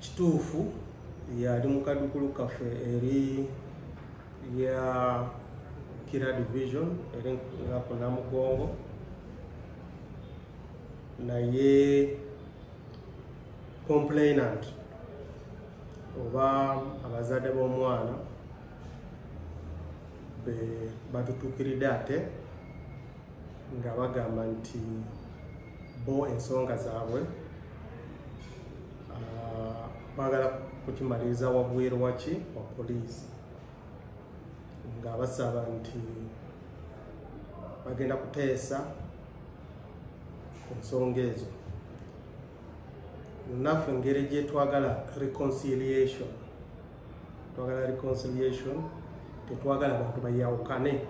kituufu yali mu kadukulu kaffe eri ya Kira Division eri nga ku Namugongo, naye complainant oba abazadde b'omwana batutuukiridde ate nga bagamba nti bo ensonga zaabwe baagala kukimaliriza wabweru waki wa poliisi, nga basaba nti bagenda kuteesa ensonga ezo. Naffe engeri gye twagala reconciliation, tetwagala bantu bayawukane,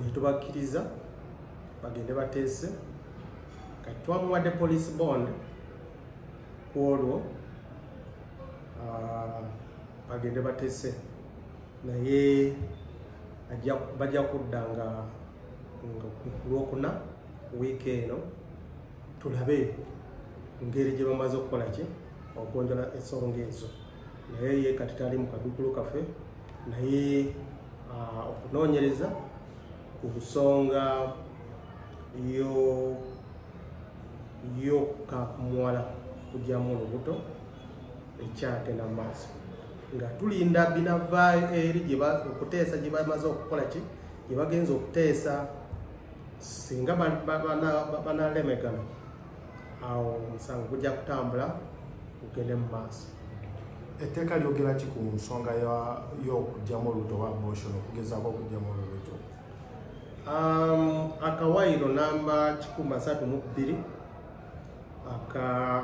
netubakkiriza bagende bateese. Kati twamuwadde police bond ku olwo bagende bateese, naye bajja kudda nga ku Lwokuna wiiki eno tulabe engeri gye bamaze okukola ki okugonjola ensonga ezo. Naye ye kati tali mu kadukulu kaffe, naye okunoonyereza ku nsonga y'okukamuwala kugyamu olubuto ekyagenda mu maaso, nga tulinda binavaayo eri okuteesa gye bamaze okukola ki gye bagenza okuteesa. Singa banalemegana, awo omusango gujja kutambula gugende mu maaso. Etteeka lyogera ki ku nsonga y'okugyamu olubuto oba abortion, okugezaako okugyamu olubuto? Akawairo namba 132 aka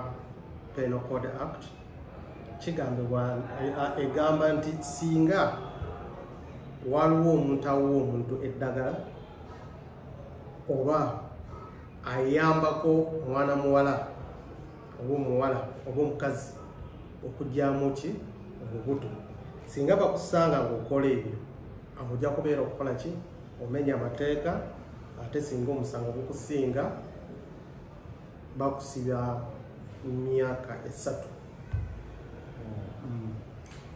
Penal Code Act egamba nti singa waliwo omuntu awa omuntu eddagala oba ayambako omwana muwala oba omuwala oba omukazi okugyamu ki olubuto, singa bakusanga ng'okola ebyo, awo ojja kubeera okukola ki omenya amateeka. Ate singa omusango gukusinga bakusiba myaka 3.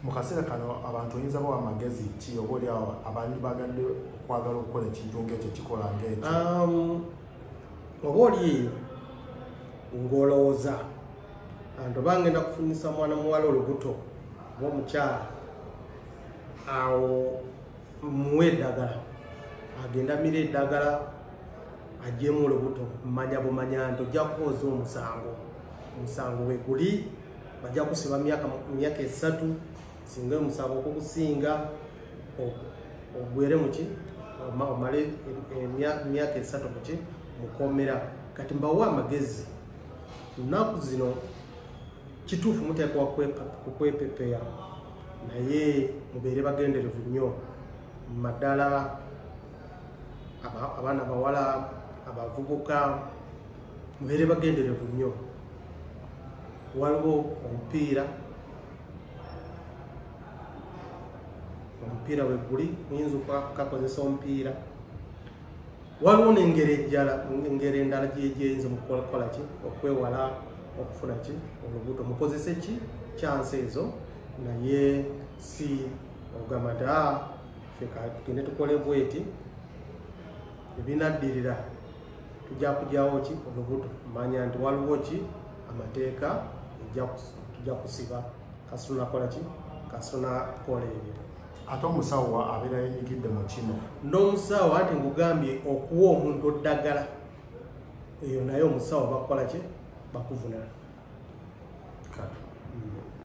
Mu kaseera kano abantu oyinza bawa amagezi ki oba oli awo abantu bagadde okwagala okukola ekintu ng'ekyo kikola ng'ekyo? Oba oli ng'olowooza anti oba ngenda kufunyisa mwana muwala olubuto oba omukyala, awo muwe eddagala, agenda amira eddagala aggyemu olubuto, manya bumanya nti ojja kwoza omusango we guli, bajja kusiba myaka 3. Singa omusango okugusinga ogwere muki omale myaka 3 muki mukomera. Kati mbawa amagezi, nnaku zino kituufu muteekwa kukwepepeya, naye mubeere bagenderevu nnyo, maddala abaana bawala, abavubuka, mubeere bagenderevu nnyo. Waliwo omupiira we guli, muyinza okukakozesa omupiira. Waliwo n'engeri endala gyeyinza mukukola ki okwewala okufuna ki olubuto. Mukozese ki kyansi ezo, naye si ogamba nti ffe tugende tukole bweti, ebinaddirira tujja kugyawo ki olubuto. Manya nti waliwo ki amateeka tujja kusiba kasituna kola ki kasituna kola ebyo. Ate omusawo abeera yenyigidde mu kino, n'omusawo ati ngugambye okuwa omuntu eddagala eyo naye omusawo bakola ki bakuvunana.